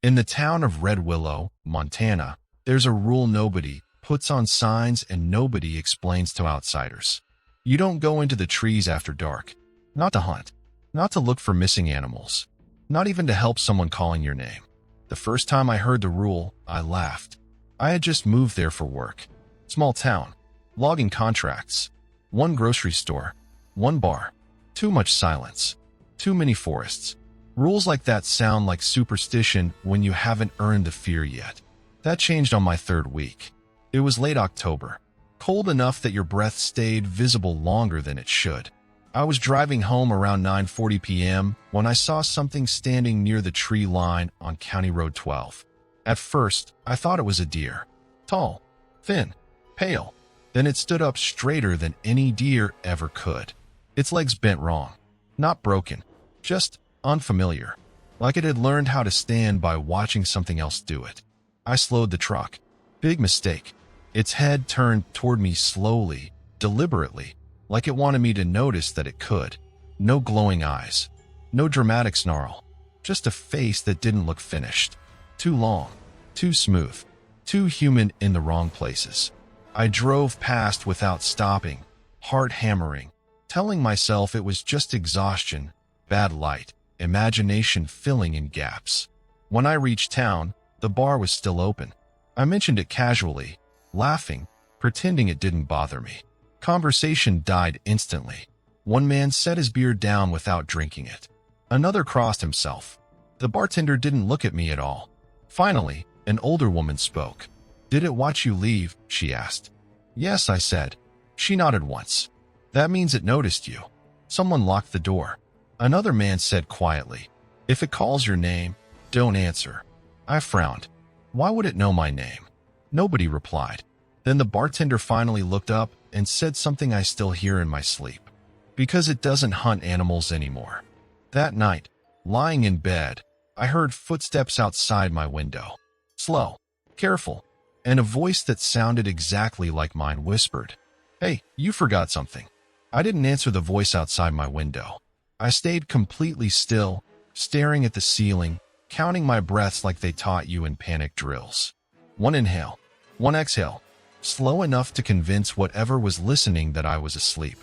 In the town of Red Willow, Montana, there's a rule: nobody puts on signs and nobody explains to outsiders. You don't go into the trees after dark. Not to hunt. Not to look for missing animals. Not even to help someone calling your name. The first time I heard the rule, I laughed. I had just moved there for work. Small town. Logging contracts. One grocery store. One bar. Too much silence. Too many forests. Rules like that sound like superstition when you haven't earned the fear yet. That changed on my third week. It was late October. Cold enough that your breath stayed visible longer than it should. I was driving home around 9:40 p.m. when I saw something standing near the tree line on County Road 12. At first, I thought it was a deer. Tall, thin, pale. Then it stood up straighter than any deer ever could. Its legs bent wrong. Not broken, just unfamiliar. Like it had learned how to stand by watching something else do it. I slowed the truck. Big mistake. Its head turned toward me slowly, deliberately, like it wanted me to notice that it could. No glowing eyes. No dramatic snarl. Just a face that didn't look finished. Too long. Too smooth. Too human in the wrong places. I drove past without stopping, heart hammering, telling myself it was just exhaustion, bad light, imagination filling in gaps. When I reached town, the bar was still open. I mentioned it casually, laughing, pretending it didn't bother me. Conversation died instantly. One man set his beer down without drinking it. Another crossed himself. The bartender didn't look at me at all. Finally, an older woman spoke. "Did it watch you leave?" she asked. "Yes," I said. She nodded once. "That means it noticed you." Someone locked the door. Another man said quietly, "If it calls your name, don't answer." I frowned. Why would it know my name? Nobody replied. Then the bartender finally looked up and said something I still hear in my sleep. "Because it doesn't hunt animals anymore." That night, lying in bed, I heard footsteps outside my window. Slow, careful, and a voice that sounded exactly like mine whispered, "Hey, you forgot something." I didn't answer the voice outside my window. I stayed completely still, staring at the ceiling, counting my breaths like they taught you in panic drills. One inhale, one exhale, slow enough to convince whatever was listening that I was asleep.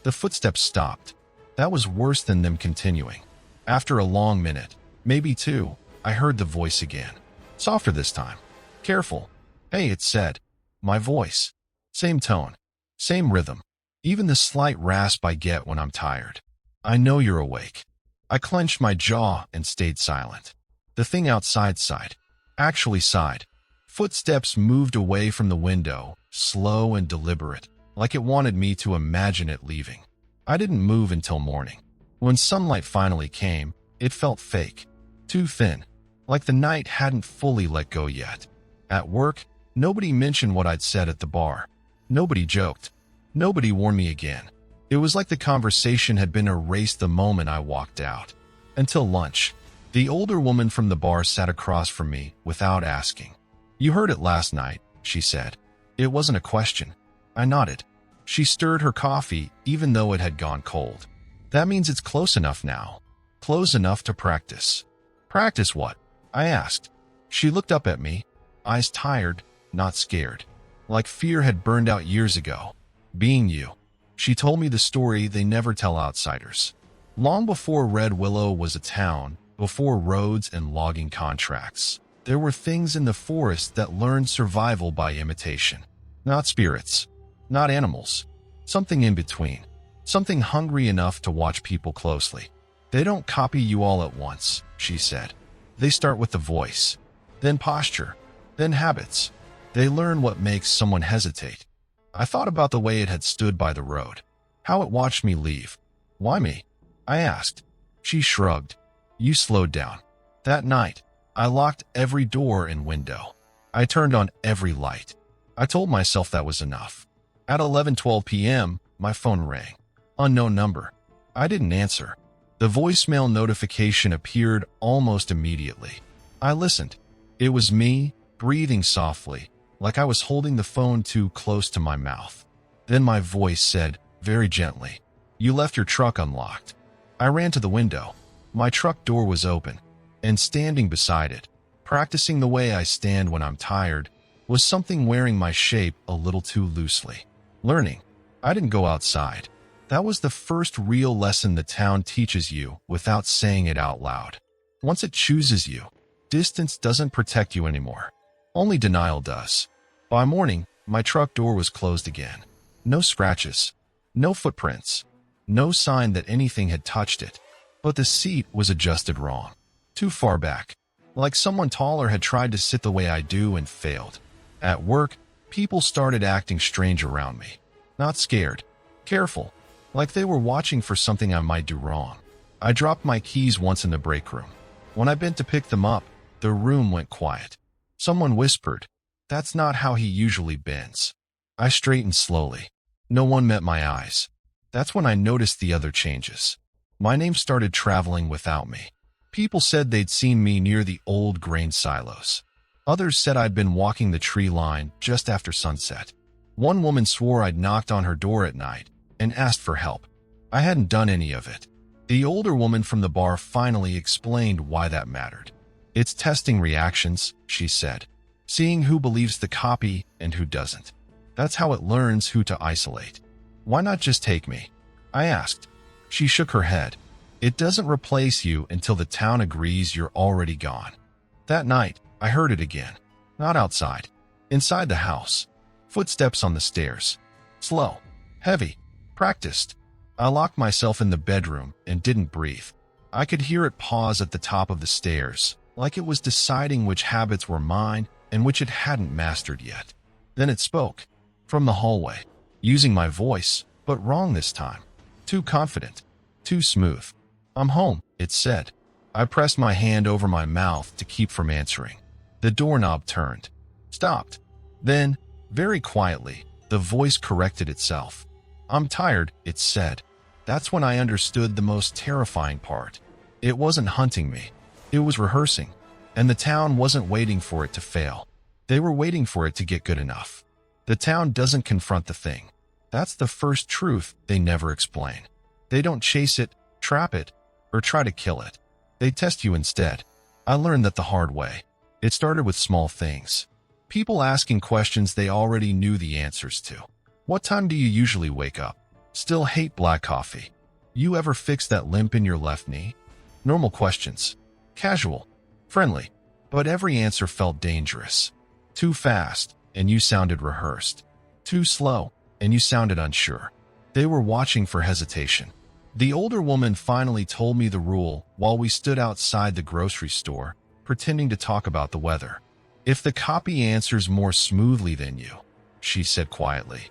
The footsteps stopped. That was worse than them continuing. After a long minute, maybe two, I heard the voice again. Softer this time. Careful. "Hey," it said. My voice. Same tone. Same rhythm. Even the slight rasp I get when I'm tired. "I know you're awake." I clenched my jaw and stayed silent. The thing outside sighed. Actually sighed. Footsteps moved away from the window, slow and deliberate, like it wanted me to imagine it leaving. I didn't move until morning. When sunlight finally came, it felt fake. Too thin. Like the night hadn't fully let go yet. At work, nobody mentioned what I'd said at the bar. Nobody joked. Nobody warned me again. It was like the conversation had been erased the moment I walked out. Until lunch. The older woman from the bar sat across from me without asking. "You heard it last night," she said. It wasn't a question. I nodded. She stirred her coffee even though it had gone cold. "That means it's close enough now. Close enough to practice." "Practice what?" I asked. She looked up at me, eyes tired, not scared. Like fear had burned out years ago. "Being you." She told me the story they never tell outsiders. Long before Red Willow was a town, before roads and logging contracts, there were things in the forest that learned survival by imitation. Not spirits, not animals, something in between, something hungry enough to watch people closely. "They don't copy you all at once," she said. "They start with the voice, then posture, then habits. They learn what makes someone hesitate." I thought about the way it had stood by the road, how it watched me leave. "Why me?" I asked. She shrugged. "You slowed down." That night, I locked every door and window. I turned on every light. I told myself that was enough. At 11:12 p.m., my phone rang. Unknown number. I didn't answer. The voicemail notification appeared almost immediately. I listened. It was me, breathing softly, like I was holding the phone too close to my mouth. Then my voice said, very gently, "You left your truck unlocked." I ran to the window. My truck door was open, and standing beside it, Practicing the way I stand when I'm tired was something wearing my shape a little too loosely. Learning. I didn't go outside. That was the first real lesson the town teaches you without saying it out loud. Once it chooses you, distance doesn't protect you anymore. Only denial does. By morning, my truck door was closed again. No scratches, no footprints, no sign that anything had touched it. But the seat was adjusted wrong. Too far back. Like someone taller had tried to sit the way I do and failed. At work, people started acting strange around me. Not scared. Careful. Like they were watching for something I might do wrong. I dropped my keys once in the break room. When I bent to pick them up, the room went quiet. Someone whispered, "That's not how he usually bends." I straightened slowly. No one met my eyes. That's when I noticed the other changes. My name started traveling without me. People said they'd seen me near the old grain silos. Others said I'd been walking the tree line just after sunset. One woman swore I'd knocked on her door at night and asked for help. I hadn't done any of it. The older woman from the bar finally explained why that mattered. "It's testing reactions," she said, "seeing who believes the copy and who doesn't. That's how it learns who to isolate." "Why not just take me?" I asked. She shook her head. "It doesn't replace you until the town agrees you're already gone." That night, I heard it again. Not outside. Inside the house. Footsteps on the stairs. Slow. Heavy. Practiced. I locked myself in the bedroom and didn't breathe. I could hear it pause at the top of the stairs, like it was deciding which habits were mine and which it hadn't mastered yet. Then it spoke. From the hallway. Using my voice, but wrong this time. Too confident. Too smooth. "I'm home," it said. I pressed my hand over my mouth to keep from answering. The doorknob turned. Stopped. Then, very quietly, the voice corrected itself. "I'm tired," it said. That's when I understood the most terrifying part. It wasn't hunting me. It was rehearsing. And the town wasn't waiting for it to fail. They were waiting for it to get good enough. The town doesn't confront the thing. That's the first truth they never explain. They don't chase it, trap it, or try to kill it. They test you instead. I learned that the hard way. It started with small things. People asking questions they already knew the answers to. "What time do you usually wake up?" "Still hate black coffee." "You ever fix that limp in your left knee?" Normal questions. Casual. Friendly. But every answer felt dangerous. Too fast, and you sounded rehearsed. Too slow, and you sounded unsure. They were watching for hesitation. The older woman finally told me the rule while we stood outside the grocery store, pretending to talk about the weather. "If the copy answers more smoothly than you," she said quietly,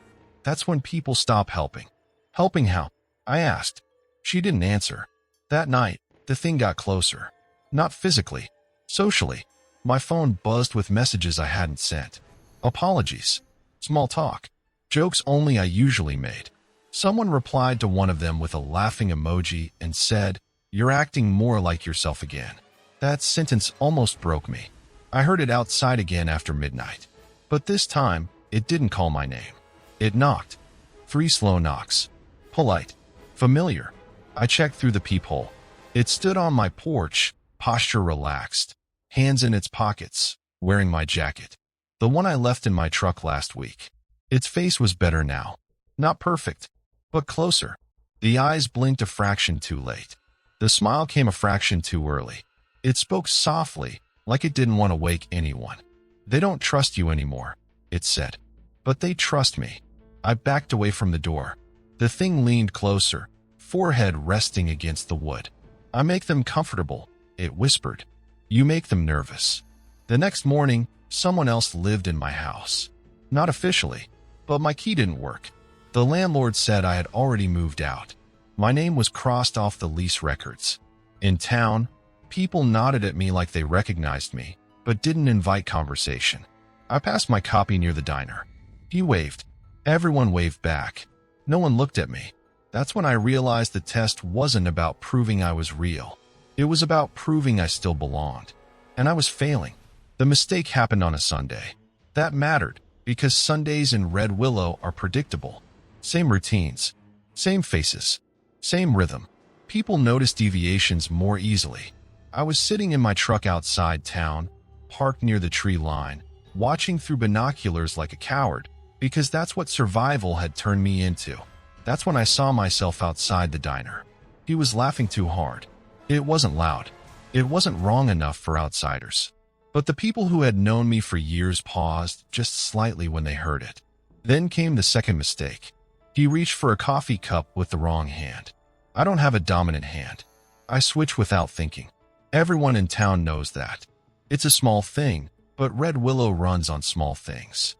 "that's when people stop helping." "Helping how?" I asked. She didn't answer. That night, the thing got closer. Not physically. Socially. My phone buzzed with messages I hadn't sent. Apologies. Small talk. Jokes only I usually made. Someone replied to one of them with a laughing emoji and said, "You're acting more like yourself again." That sentence almost broke me. I heard it outside again after midnight. But this time, it didn't call my name. It knocked. 3 slow knocks. Polite. Familiar. I checked through the peephole. It stood on my porch, posture relaxed, hands in its pockets, wearing my jacket. The one I left in my truck last week. Its face was better now. Not perfect, but closer. The eyes blinked a fraction too late. The smile came a fraction too early. It spoke softly, like it didn't want to wake anyone. "They don't trust you anymore," it said. "But they trust me." I backed away from the door. The thing leaned closer, forehead resting against the wood. "I make them comfortable," it whispered. "You make them nervous." The next morning, someone else lived in my house. Not officially, but my key didn't work. The landlord said I had already moved out. My name was crossed off the lease records. In town, people nodded at me like they recognized me, but didn't invite conversation. I passed my copy near the diner. He waved. Everyone waved back. No one looked at me. That's when I realized the test wasn't about proving I was real. It was about proving I still belonged. And I was failing. The mistake happened on a Sunday. That mattered, because Sundays in Red Willow are predictable. Same routines. Same faces. Same rhythm. People notice deviations more easily. I was sitting in my truck outside town, parked near the tree line, watching through binoculars like a coward, because that's what survival had turned me into. That's when I saw myself outside the diner. He was laughing too hard. It wasn't loud. It wasn't wrong enough for outsiders. But the people who had known me for years paused just slightly when they heard it. Then came the second mistake. He reached for a coffee cup with the wrong hand. I don't have a dominant hand. I switch without thinking. Everyone in town knows that. It's a small thing, but Red Willow runs on small things.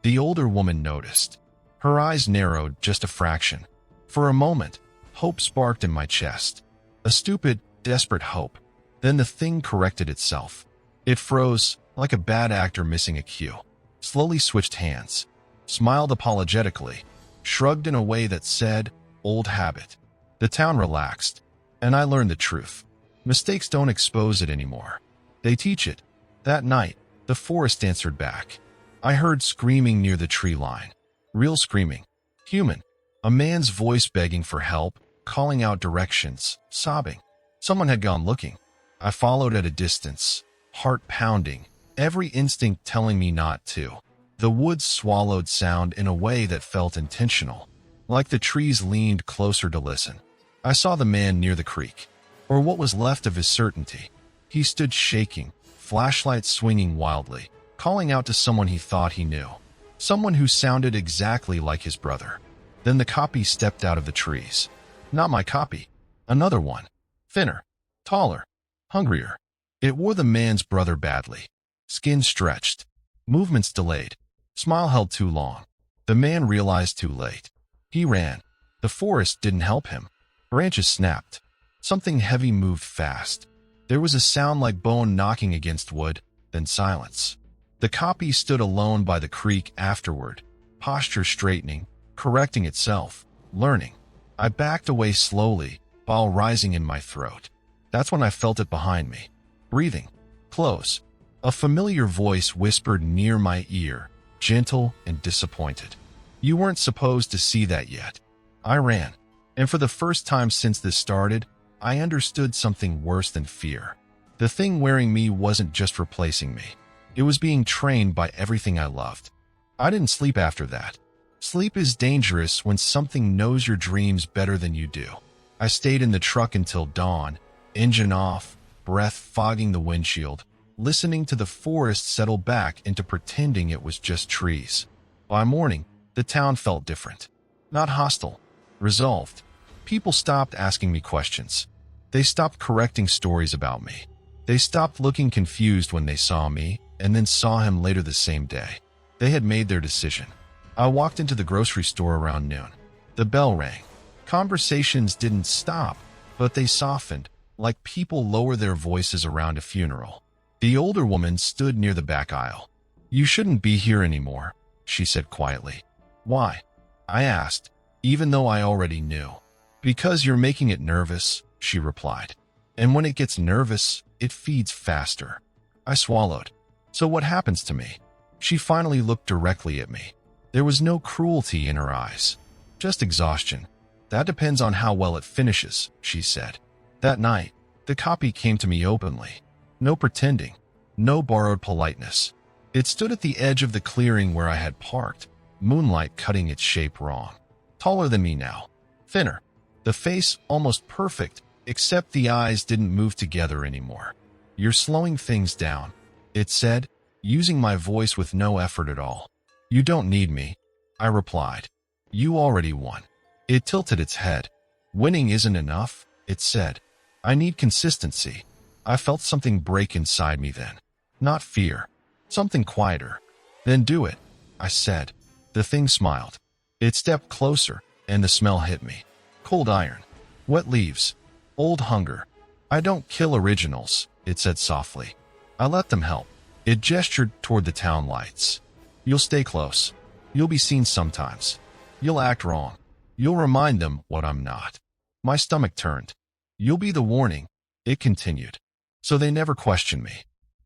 The older woman noticed. Her eyes narrowed just a fraction. For a moment, hope sparked in my chest. A stupid, desperate hope. Then the thing corrected itself. It froze, like a bad actor missing a cue. Slowly switched hands. Smiled apologetically. Shrugged in a way that said, "Old habit." The town relaxed, and I learned the truth. Mistakes don't expose it anymore. They teach it. That night, the forest answered back. I heard screaming near the tree line. Real screaming. Human. A man's voice begging for help, calling out directions, sobbing. Someone had gone looking. I followed at a distance, heart pounding, every instinct telling me not to. The woods swallowed sound in a way that felt intentional, like the trees leaned closer to listen. I saw the man near the creek, or what was left of his certainty. He stood shaking, flashlight swinging wildly, calling out to someone he thought he knew, someone who sounded exactly like his brother. Then the copy stepped out of the trees. Not my copy. Another one. Thinner, taller, hungrier. It wore the man's brother badly. Skin stretched. Movements delayed. Smile held too long. The man realized too late. He ran. The forest didn't help him. Branches snapped. Something heavy moved fast. There was a sound like bone knocking against wood, then silence. The copy stood alone by the creek afterward, posture straightening, correcting itself, learning. I backed away slowly, bile rising in my throat. That's when I felt it behind me. Breathing. Close. A familiar voice whispered near my ear, gentle and disappointed. "You weren't supposed to see that yet." I ran, and for the first time since this started, I understood something worse than fear. The thing wearing me wasn't just replacing me. It was being trained by everything I loved. I didn't sleep after that. Sleep is dangerous when something knows your dreams better than you do. I stayed in the truck until dawn, engine off, breath fogging the windshield, listening to the forest settle back into pretending it was just trees. By morning, the town felt different. Not hostile, resolved. People stopped asking me questions. They stopped correcting stories about me. They stopped looking confused when they saw me, and then saw him later the same day. They had made their decision. I walked into the grocery store around noon. The bell rang. Conversations didn't stop, but they softened, like people lower their voices around a funeral. The older woman stood near the back aisle. "You shouldn't be here anymore," she said quietly. "Why?" I asked, even though I already knew. "Because you're making it nervous," she replied. "And when it gets nervous, it feeds faster." I swallowed. "So what happens to me?" She finally looked directly at me. There was no cruelty in her eyes, just exhaustion. "That depends on how well it finishes," she said. That night, the copy came to me openly. No pretending, no borrowed politeness. It stood at the edge of the clearing where I had parked, moonlight cutting its shape wrong. Taller than me now, thinner, the face almost perfect, except the eyes didn't move together anymore. "You're slowing things down," it said, using my voice with no effort at all. "You don't need me," I replied. "You already won." It tilted its head. "Winning isn't enough," it said. "I need consistency." I felt something break inside me then. Not fear. Something quieter. "Then do it," I said. The thing smiled. It stepped closer, and the smell hit me. Cold iron. Wet leaves. Old hunger. "I don't kill originals," it said softly. "I let them help." It gestured toward the town lights. "You'll stay close. You'll be seen sometimes. You'll act wrong. You'll remind them what I'm not." My stomach turned. "You'll be the warning," it continued. So they never questioned me.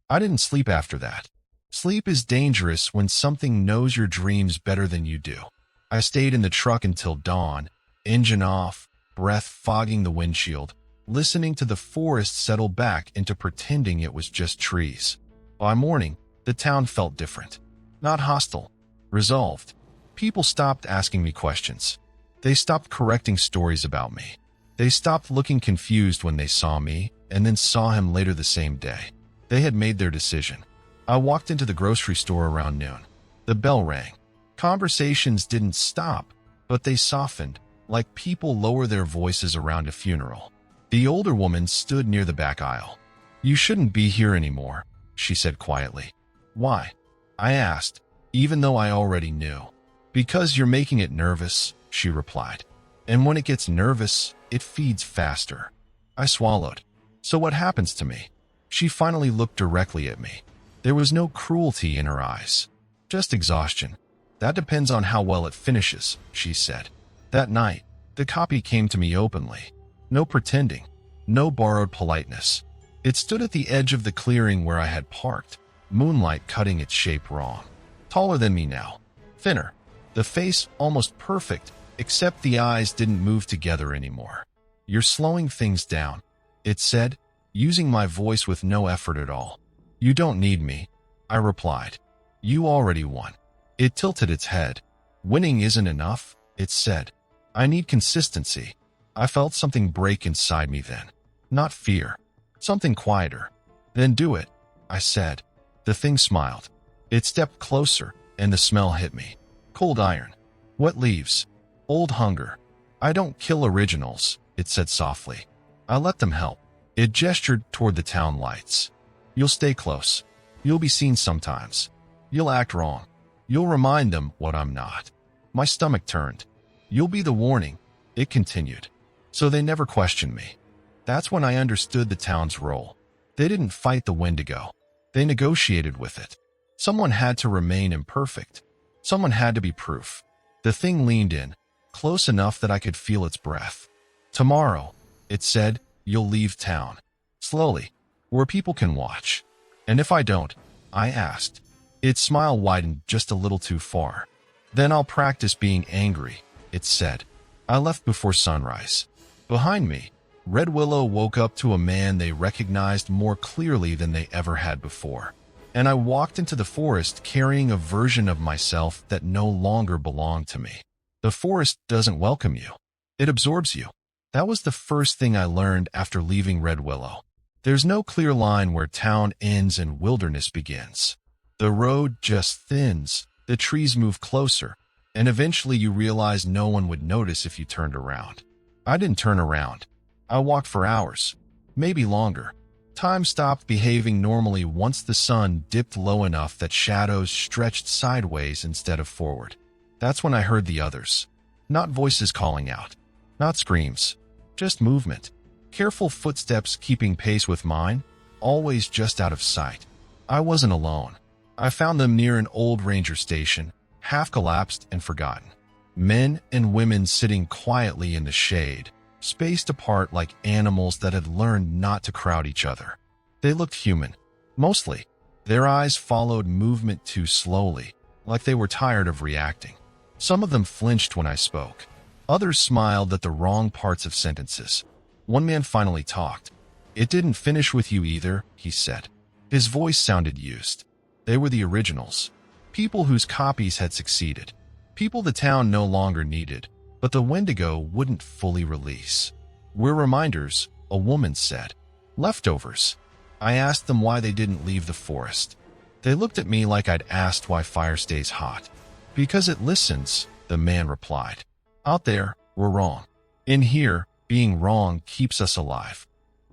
I didn't sleep after that. Sleep is dangerous when something knows your dreams better than you do. I stayed in the truck until dawn, engine off, breath fogging the windshield, listening to the forest settle back into pretending it was just trees. By morning, the town felt different. Not hostile, resolved. People stopped asking me questions. They stopped correcting stories about me. They stopped looking confused when they saw me, and then saw him later the same day. They had made their decision. I walked into the grocery store around noon. The bell rang. Conversations didn't stop, but they softened, like people lower their voices around a funeral. The older woman stood near the back aisle. "You shouldn't be here anymore," she said quietly. "Why?" I asked, even though I already knew. "Because you're making it nervous," she replied. "And when it gets nervous, it feeds faster." I swallowed. "So what happens to me?" She finally looked directly at me. There was no cruelty in her eyes, just exhaustion. "That depends on how well it finishes," she said. That night, the copy came to me openly. No pretending, no borrowed politeness. It stood at the edge of the clearing where I had parked, moonlight cutting its shape wrong. Taller than me now, thinner, the face almost perfect, except the eyes didn't move together anymore. "You're slowing things down," it said, using my voice with no effort at all. "You don't need me," I replied. "You already won." It tilted its head. "Winning isn't enough," it said. "I need consistency." I felt something break inside me then. Not fear. Something quieter. "Then do it," I said. The thing smiled. It stepped closer, and the smell hit me. Cold iron. Wet leaves. Old hunger. "I don't kill originals," it said softly. "I let them help." It gestured toward the town lights. "You'll stay close. You'll be seen sometimes. You'll act wrong. You'll remind them what I'm not." My stomach turned. "You'll be the warning," it continued. "So they never questioned me." That's when I understood the town's role. They didn't fight the Wendigo. They negotiated with it. Someone had to remain imperfect. Someone had to be proof. The thing leaned in, close enough that I could feel its breath. "Tomorrow," it said, "you'll leave town. Slowly, where people can watch." "And if I don't?" I asked. Its smile widened just a little too far. "Then I'll practice being angry," it said. I left before sunrise. Behind me, Red Willow woke up to a man they recognized more clearly than they ever had before. And I walked into the forest carrying a version of myself that no longer belonged to me. The forest doesn't welcome you. It absorbs you. That was the first thing I learned after leaving Red Willow. There's no clear line where town ends and wilderness begins. The road just thins, the trees move closer, and eventually you realize no one would notice if you turned around. I didn't turn around. I walked for hours, maybe longer. Time stopped behaving normally once the sun dipped low enough that shadows stretched sideways instead of forward. That's when I heard the others. Not voices calling out, not screams, just movement. Careful footsteps keeping pace with mine, always just out of sight. I wasn't alone. I found them near an old ranger station, half collapsed and forgotten. Men and women sitting quietly in the shade, spaced apart like animals that had learned not to crowd each other. They looked human, mostly. Their eyes followed movement too slowly, like they were tired of reacting. Some of them flinched when I spoke. Others smiled at the wrong parts of sentences. One man finally talked. "It didn't finish with you either," he said. His voice sounded used. They were the originals. People whose copies had succeeded. People the town no longer needed, but the Wendigo wouldn't fully release. "We're reminders," a woman said. "Leftovers." I asked them why they didn't leave the forest. They looked at me like I'd asked why fire stays hot. "Because it listens," the man replied. "Out there, we're wrong. In here, being wrong keeps us alive."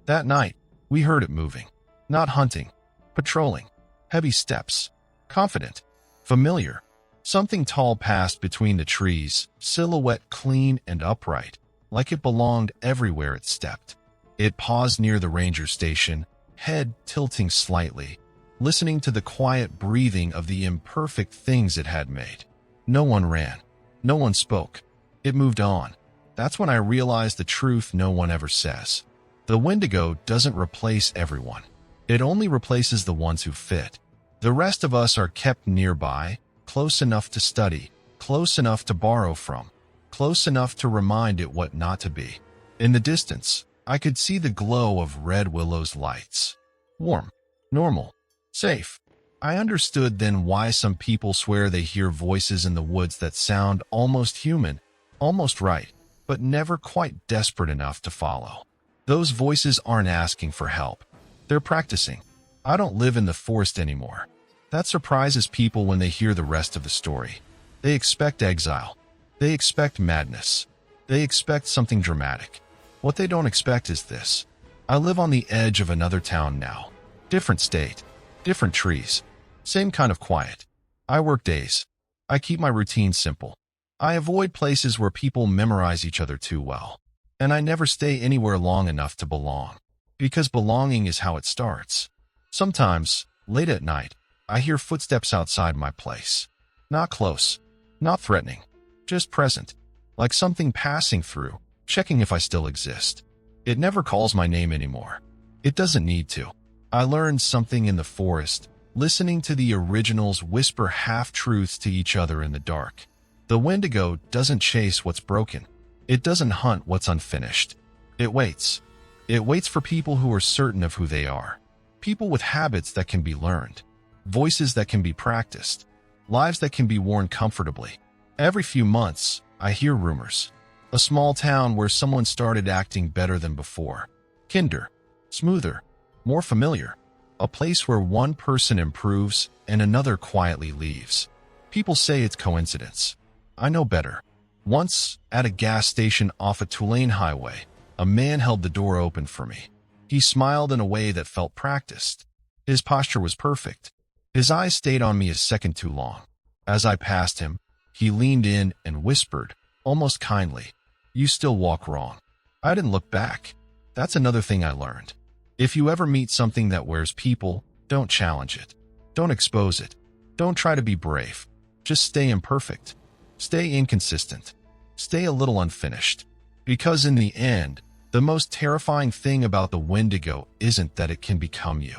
That night, we heard it moving. Not hunting, patrolling. Heavy steps. Confident. Familiar. Something tall passed between the trees, silhouette clean and upright, like it belonged everywhere it stepped. It paused near the ranger station, head tilting slightly, listening to the quiet breathing of the imperfect things it had made. No one ran. No one spoke. It moved on. That's when I realized the truth no one ever says. The Wendigo doesn't replace everyone. It only replaces the ones who fit. The rest of us are kept nearby, close enough to study, close enough to borrow from, close enough to remind it what not to be. In the distance, I could see the glow of Red Willow's lights. Warm, normal, Safe. I understood then why some people swear they hear voices in the woods that sound almost human, almost right, but never quite desperate enough to follow. Those voices aren't asking for help. They're practicing. I don't live in the forest anymore. That surprises people when they hear the rest of the story. They expect exile. They expect madness. They expect something dramatic. What they don't expect is this. I live on the edge of another town now. Different state. Different trees. Same kind of quiet. I work days. I keep my routine simple. I avoid places where people memorize each other too well. And I never stay anywhere long enough to belong. Because belonging is how it starts. Sometimes, late at night, I hear footsteps outside my place. Not close. Not threatening. Just present. Like something passing through, checking if I still exist. It never calls my name anymore. It doesn't need to. I learned something in the forest, listening to the originals whisper half-truths to each other in the dark. The Wendigo doesn't chase what's broken. It doesn't hunt what's unfinished. It waits. It waits for people who are certain of who they are. People with habits that can be learned. Voices that can be practiced. Lives that can be worn comfortably. Every few months, I hear rumors. A small town where someone started acting better than before. Kinder. Smoother. More familiar. A place where one person improves and another quietly leaves. People say it's coincidence. I know better. Once, at a gas station off a Tulane highway, a man held the door open for me. He smiled in a way that felt practiced. His posture was perfect. His eyes stayed on me a second too long. As I passed him, he leaned in and whispered, almost kindly, "You still walk wrong." I didn't look back. That's another thing I learned. If you ever meet something that wears people, don't challenge it. Don't expose it. Don't try to be brave. Just stay imperfect. Stay inconsistent. Stay a little unfinished. Because in the end, the most terrifying thing about the Wendigo isn't that it can become you.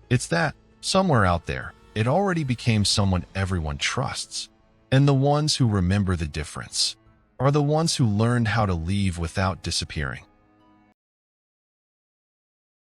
It's that, somewhere out there, it already became someone everyone trusts. And the ones who remember the difference are the ones who learned how to leave without disappearing.